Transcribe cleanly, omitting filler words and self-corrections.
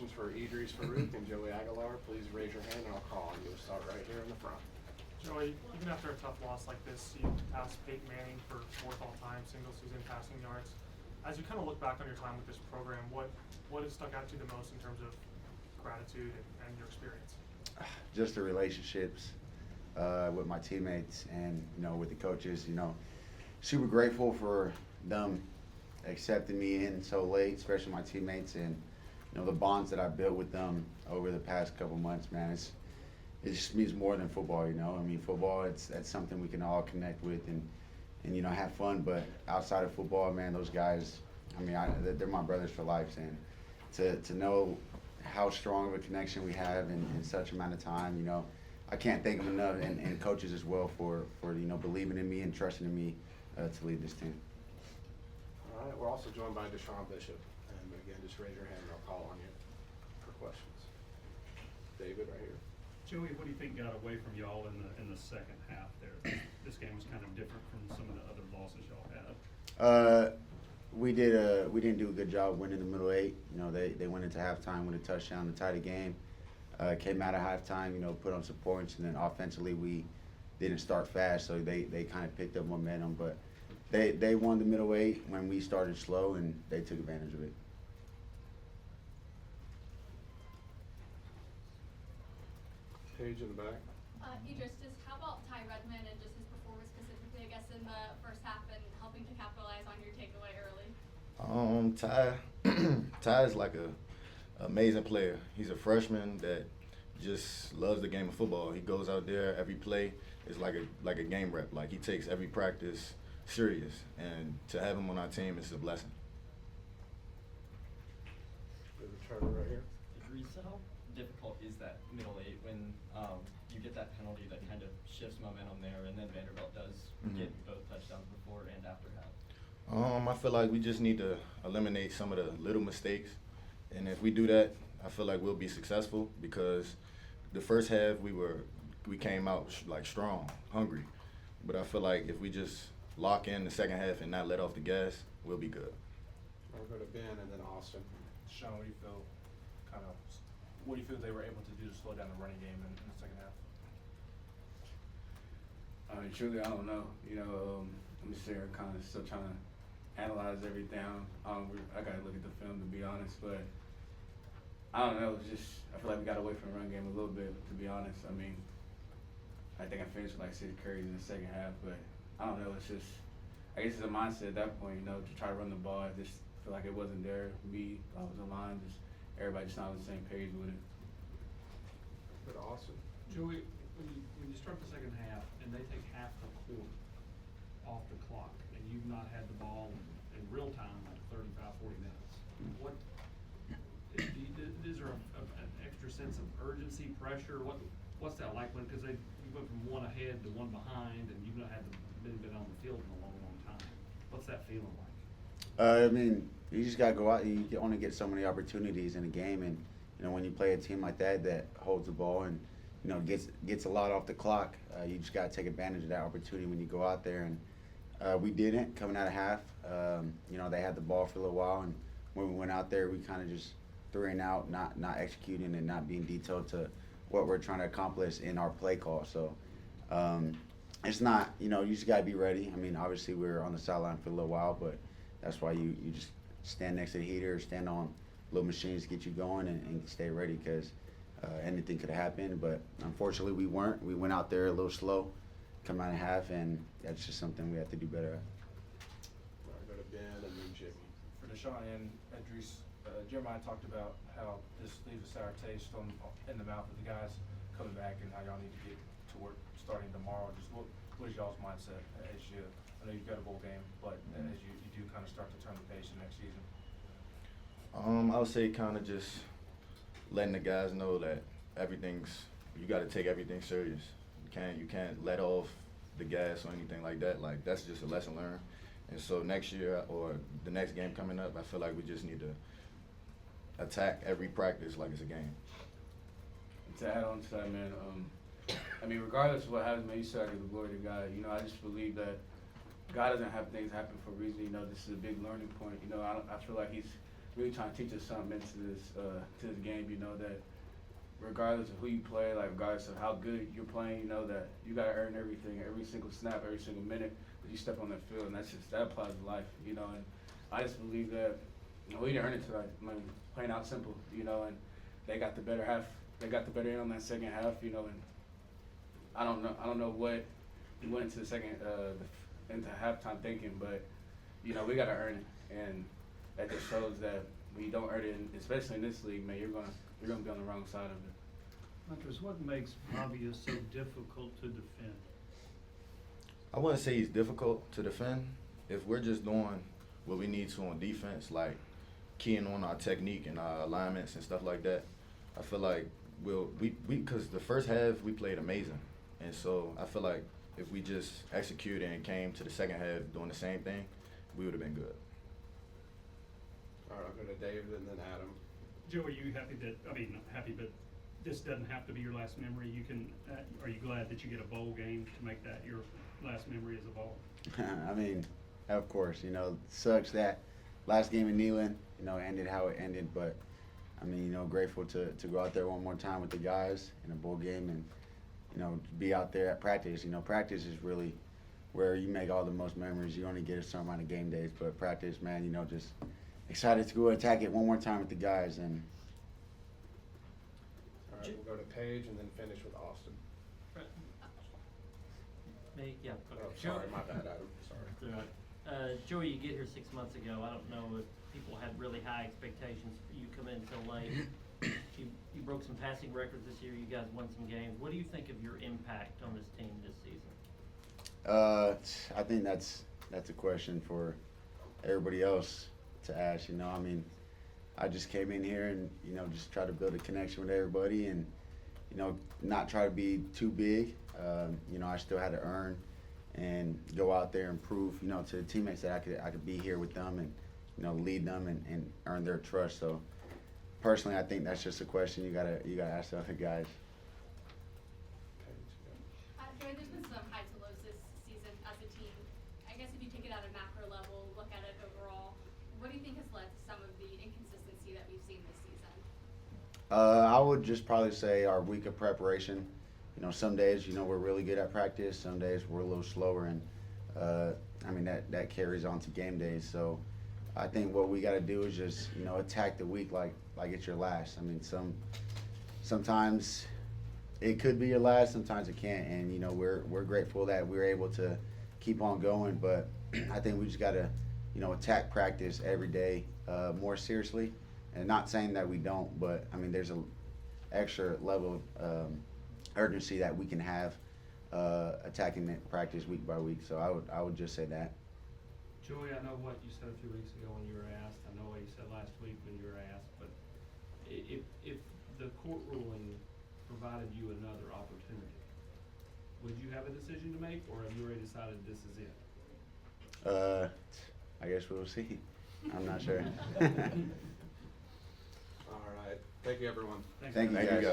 questions for Edrees Farooq and Joey Aguilar, please raise your hand and I'll call on you. We'll start right here in the front. Joey, even after a tough loss like this, you passed Peyton Manning for fourth all-time single-season passing yards. As you kind of look back on your time with this program, what has stuck out to you the most in terms of gratitude and your experience? Just the relationships with my teammates and, with the coaches, super grateful for them accepting me in so late, especially my teammates, and, the bonds that I built with them over the past couple months, man, it just means more than football, I mean, football, that's something we can all connect with and have fun, but outside of football, man, those guys, I mean, they're my brothers for life, and to know how strong of a connection we have in such amount of time, I can't thank them enough, and coaches as well for believing in me and trusting in me to lead this team. All right, we're also joined by DeSean Bishop. And again, just raise your hand and I'll call on you for questions. David, right here. Joey, what do you think got away from y'all in the second half there? This game was kind of different from some of the other losses y'all had. We didn't do a good job winning the middle eight. They went into halftime with a touchdown to tie the game. Came out of halftime, put on some points, and then offensively we didn't start fast, so they kind of picked up momentum. But they won the middle eight when we started slow, and they took advantage of it. Paige in the back. Edrees, just how about Ty Redmond and just his performance specifically, I guess, in the first half and helping to capitalize on your takeaway early? Ty is like a amazing player. He's a freshman that just loves the game of football. He goes out there, every play is like a game rep. Like, he takes every practice serious, and to have him on our team is a blessing. The returner right here. Edrees, how difficult is that middle eight when you get that penalty that kind of shifts momentum there, and then Vanderbilt does get both touchdowns before and after half? I feel like we just need to eliminate some of the little mistakes, and if we do that, I feel like we'll be successful, because the first half we came out like strong, hungry, but I feel like if we just lock in the second half and not let off the gas, we'll be good. I'll go to Ben and then Austin. Sean, what do you feel they were able to do to slow down the running game in the second half? I mean, truly, I don't know. I'm just here kind of still trying to analyze everything. I got to look at the film, to be honest, but I don't know. It's just, I feel like we got away from the run game a little bit, to be honest. I mean, I think I finished with like 6 carries in the second half, but I don't know. It's just, I guess it's a mindset at that point, to try to run the ball. I just feel like it wasn't there. Me, I was in line, just everybody just not on the same page with it. Go to Austin. Joey, when you start the second half and they take half the quarter off the clock, and you've not had the ball in real time like 35, 40 minutes, is there an extra sense of urgency, pressure? What's that like because you went from one ahead to one behind, and you've not been on the field in a long, long time? What's that feeling like? I mean, you just gotta go out. You only get so many opportunities in a game, and when you play a team like that holds the ball and gets a lot off the clock, you just gotta take advantage of that opportunity when you go out there. And we didn't coming out of half. They had the ball for a little while, and when we went out there, we kind of just threw in out, not executing and not being detailed to what we're trying to accomplish in our play call. So it's not, you just gotta be ready. I mean, obviously we were on the sideline for a little while, but that's why you just stand next to the heater, stand on little machines to get you going and stay ready, because anything could happen. But unfortunately we weren't. We went out there a little slow, come out of half, and that's just something we have to do better at. All right, go to Ben and then Jimmy. For DeSean and Edrees, Jeremiah talked about how this leaves a sour taste in the mouth of the guys coming back, and how y'all need to get to work starting tomorrow. Just what is y'all's mindset as I know you've got a bowl game, but as you do kind of start to turn the page in next season? I would say kind of just letting the guys know that you got to take everything serious. You can't let off the gas or anything like that. Like, that's just a lesson learned. And so next year or the next game coming up, I feel like we just need to attack every practice like it's a game. To add on to that, man, I mean, regardless of what happens, man, you still give the glory to God. I just believe that God doesn't have things happen for a reason. This is a big learning point. I feel like He's really trying to teach us something into this game. You know that regardless of who you play, like regardless of how good you're playing, you know that you gotta earn everything, every single snap, every single minute that you step on that field, and that applies to life. You know, and I just believe that we didn't earn it tonight. I mean, plain out simple. You know, and they got the better half. They got the better end on that second half. You know, and I don't know what we went into the second into halftime thinking, but you know we gotta earn it, and that just shows that when you don't earn it, and especially in this league, man, you're gonna be on the wrong side of it. Huntress, what makes Bobby so difficult to defend? I wouldn't say he's difficult to defend. If we're just doing what we need to on defense, like keying on our technique and our alignments and stuff like that, I feel like because the first half we played amazing, and so I feel like if we just executed and came to the second half doing the same thing, we would have been good. All right, I'll go to David and then Adam. Joe, are you happy not happy, but this doesn't have to be your last memory? You can, are you glad that you get a bowl game to make that your last memory as a ball? I mean, of course, you know, sucks that last game in Neyland, you know, ended how it ended, but I mean, you know, grateful to go out there one more time with the guys in a bowl game and, you know, be out there at practice. You know, practice is really where you make all the most memories. You only get a certain amount of game days, but practice, man, you know, just excited to go attack it one more time with the guys. And All right, we'll go to Paige and then finish with Austin. Me? Yeah. Oh, sorry, my bad, Adam. Sorry. Joey, you get here 6 months ago. I don't know if people had really high expectations for you coming in so late. You broke some passing records this year. You guys won some games. What do you think of your impact on this team this season? I think that's a question for everybody else to ask. You know, I mean, I just came in here and, you know, just try to build a connection with everybody and, you know, not try to be too big. You know, I still had to earn and go out there and prove, you know, to the teammates that I could be here with them and, you know, lead them and earn their trust. So personally, I think that's just a question you gotta ask the other guys. Joey, there's been some highs and lows this season as a team. I guess if you take it at a macro level, look at it overall, what do you think has led to some of the inconsistency that we've seen this season? I would just probably say our week of preparation. You know, some days, you know, we're really good at practice. Some days we're a little slower, and I mean that carries on to game days. So I think what we got to do is just, you know, attack the week like it's your last. I mean, sometimes it could be your last, sometimes it can't, and you know we're grateful that we're able to keep on going. But I think we just got to, you know, attack practice every day more seriously, and not saying that we don't, but I mean there's a extra level of urgency that we can have attacking that practice week by week. So I would just say that. Joey, I know what you said a few weeks ago when you were asked. I know what you said last week when you were asked. But if the court ruling provided you another opportunity, would you have a decision to make, or have you already decided this is it? I guess we'll see. I'm not sure. All right. Thank you, everyone. Thank you, guys.